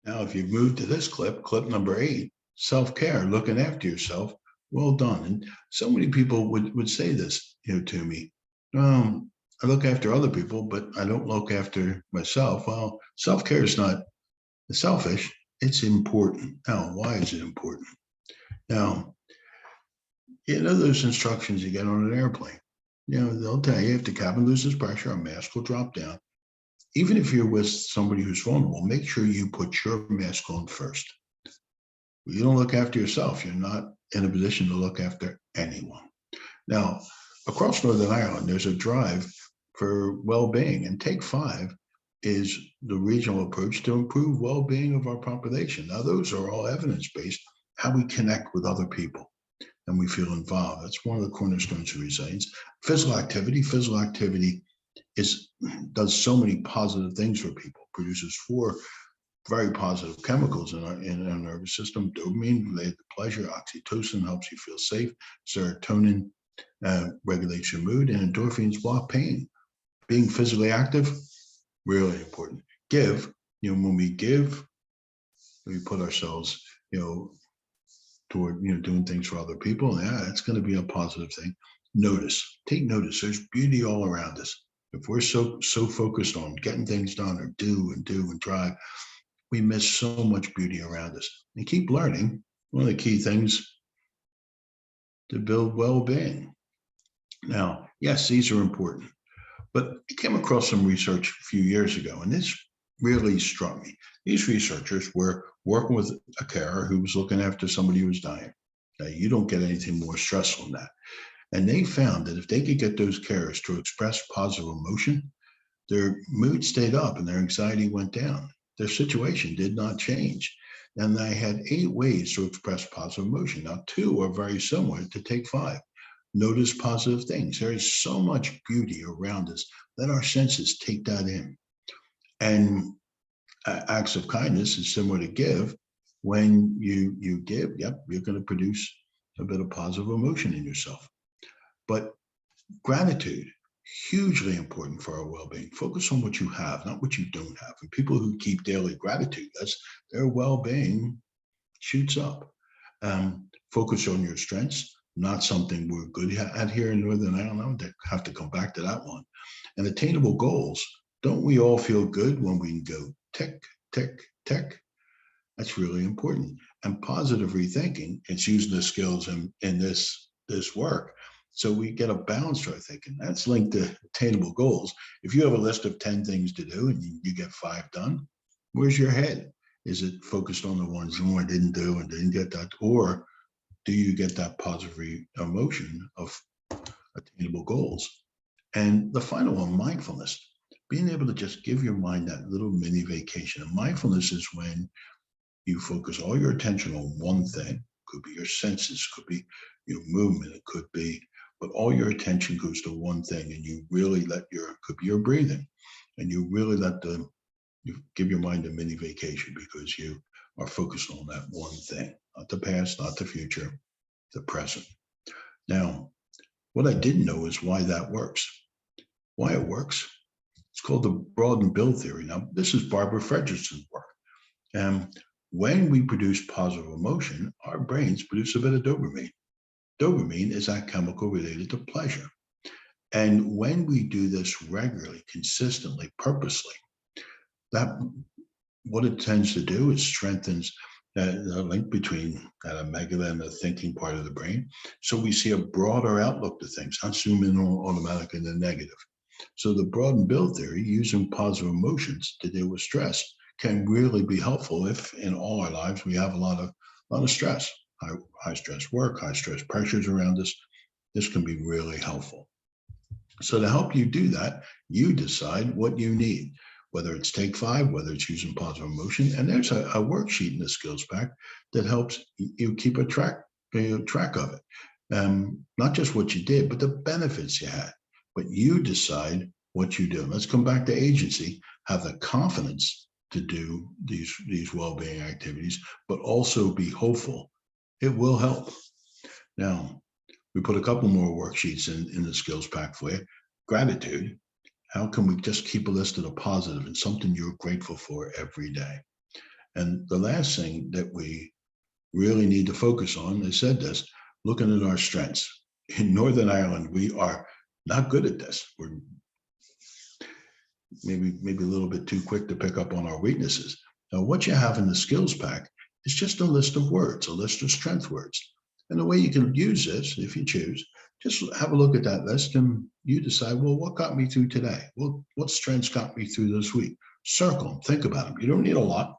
Now, if you've moved to this clip number 8, self-care, looking after yourself, well done. And so many people would say this, to me. I look after other people, but I don't look after myself. Well, self-care is not selfish. It's important. Now, why is it important? Now, those instructions you get on an airplane. They'll tell you if the cabin loses pressure, a mask will drop down. Even if you're with somebody who's vulnerable, make sure you put your mask on first. If you don't look after yourself, you're not in a position to look after anyone. Now, across Northern Ireland, there's a drive for well-being, and Take 5 is the regional approach to improve well-being of our population. Now, those are all evidence-based, how we connect with other people and we feel involved. That's one of the cornerstones of resilience. Physical activity does so many positive things for people, produces 4 very positive chemicals in our nervous system. Dopamine related to pleasure, oxytocin helps you feel safe, serotonin regulates your mood, and endorphins block pain. Being physically active, really important. Give, when we give, we put ourselves, toward, doing things for other people. Yeah, it's going to be a positive thing. Notice, take notice. There's beauty all around us. If we're so focused on getting things done or do and drive, we miss so much beauty around us. And keep learning. One of the key things to build well-being. Now, yes, these are important, but I came across some research a few years ago, and this really struck me. These researchers were working with a carer who was looking after somebody who was dying. Now, you don't get anything more stressful than that. And they found that if they could get those carers to express positive emotion, their mood stayed up and their anxiety went down. Their situation did not change. And they had 8 ways to express positive emotion. Now, 2 are very similar to Take 5. Notice positive things. There is so much beauty around us. Let our senses take that in. And acts of kindness is similar to give. When you give, yep, you're going to produce a bit of positive emotion in yourself. But gratitude, hugely important for our well-being. Focus on what you have, not what you don't have. And people who keep daily gratitude, their well-being shoots up. Focus on your strengths, not something we're good at here in Northern Ireland. I have to come back to that one. And attainable goals. Don't we all feel good when we can go tick, tick, tick? That's really important. And positive rethinking, it's using the skills in this work. So we get a balance to our thinking. That's linked to attainable goals. If you have a list of 10 things to do and you get 5 done, where's your head? Is it focused on the ones I didn't do and didn't get that? Or do you get that positive emotion of attainable goals? And the final one, mindfulness. Being able to just give your mind that little mini vacation. And mindfulness is when you focus all your attention on one thing. Could be your senses, could be your movement, it could be, but all your attention goes to one thing, and you really could be your breathing, and you really you give your mind a mini vacation because you are focused on that one thing, not the past, not the future, the present. Now, what I didn't know is why that works. Why it works. It's called the broad and build theory. Now, this is Barbara Fredrickson's work. When we produce positive emotion, our brains produce a bit of dopamine. Dopamine is that chemical related to pleasure. And when we do this regularly, consistently, purposely, what it tends to do is strengthens the link between that amygdala and the thinking part of the brain. So we see a broader outlook to things, not zoom in automatically in the negative. So the broad and build theory, using positive emotions to deal with stress, can really be helpful if in all our lives we have a lot of stress, high stress work, high stress pressures around us. This can be really helpful. So to help you do that, you decide what you need, whether it's Take 5, whether it's using positive emotion. And there's a worksheet in the skills pack that helps you keep a track of it. Not just what you did, but the benefits you had. But you decide what you do. Let's come back to agency, have the confidence to do these well-being activities, but also be hopeful. It will help. Now, we put a couple more worksheets in the skills pack for you. Gratitude. How can we just keep a list of the positive and something you're grateful for every day? And the last thing that we really need to focus on, I said this, looking at our strengths. In Northern Ireland, we are not good at this. We're maybe a little bit too quick to pick up on our weaknesses. Now, what you have in the skills pack is just a list of words, a list of strength words. And the way you can use this, if you choose, just have a look at that list and you decide, well, what got me through today? Well, what strengths got me through this week? Circle them, think about them. You don't need a lot,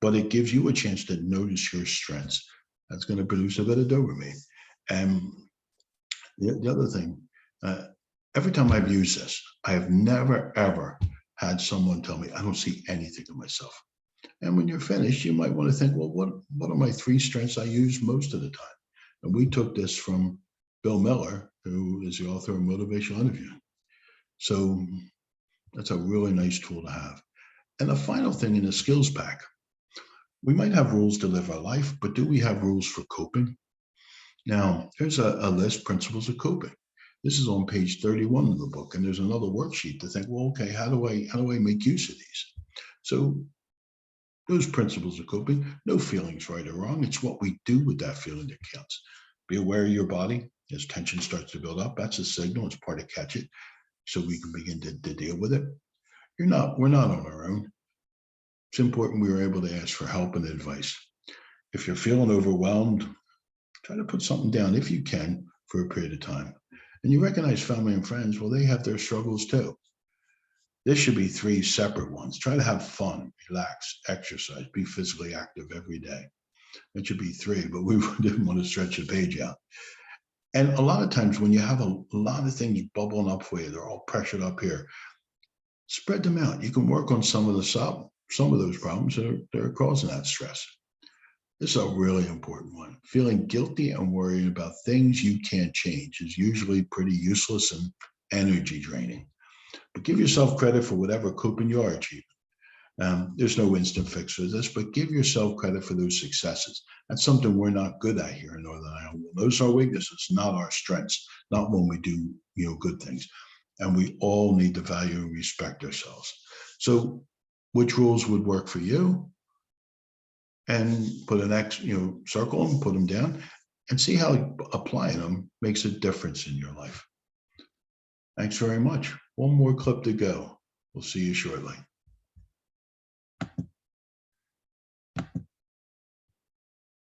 but it gives you a chance to notice your strengths. That's going to produce a bit of dopamine. And the other thing, every time I've used this, I have never, ever had someone tell me, I don't see anything in myself. And when you're finished, you might want to think, well, what are my 3 strengths I use most of the time? And we took this from Bill Miller, who is the author of Motivational Interviewing. So that's a really nice tool to have. And the final thing in the skills pack, we might have rules to live our life, but do we have rules for coping? Now, here's a list, principles of coping. This is on page 31 of the book, and there's another worksheet to think, well, okay, how do I make use of these? So those principles of coping, no feelings right or wrong. It's what we do with that feeling that counts. Be aware of your body as tension starts to build up. That's a signal. It's part of catch it, so we can begin to deal with it. We're not on our own. It's important we were able to ask for help and advice. If you're feeling overwhelmed, try to put something down if you can for a period of time. And you recognize family and friends, well, they have their struggles too. This should be 3 separate ones. Try to have fun, relax, exercise, be physically active every day. It should be 3, but we didn't want to stretch the page out. And a lot of times when you have a lot of things bubbling up for you, they're all pressured up here, spread them out. You can work on some of those problems that are causing that stress. This is a really important one. Feeling guilty and worried about things you can't change is usually pretty useless and energy draining. But give yourself credit for whatever coping you are achieving. There's no instant fix for this, but give yourself credit for those successes. That's something we're not good at here in Northern Ireland. Those are our weaknesses, not our strengths, not when we do good things. And we all need to value and respect ourselves. So which rules would work for you? And put an X, circle them, put them down, and see how applying them makes a difference in your life. Thanks very much. One more clip to go. We'll see you shortly.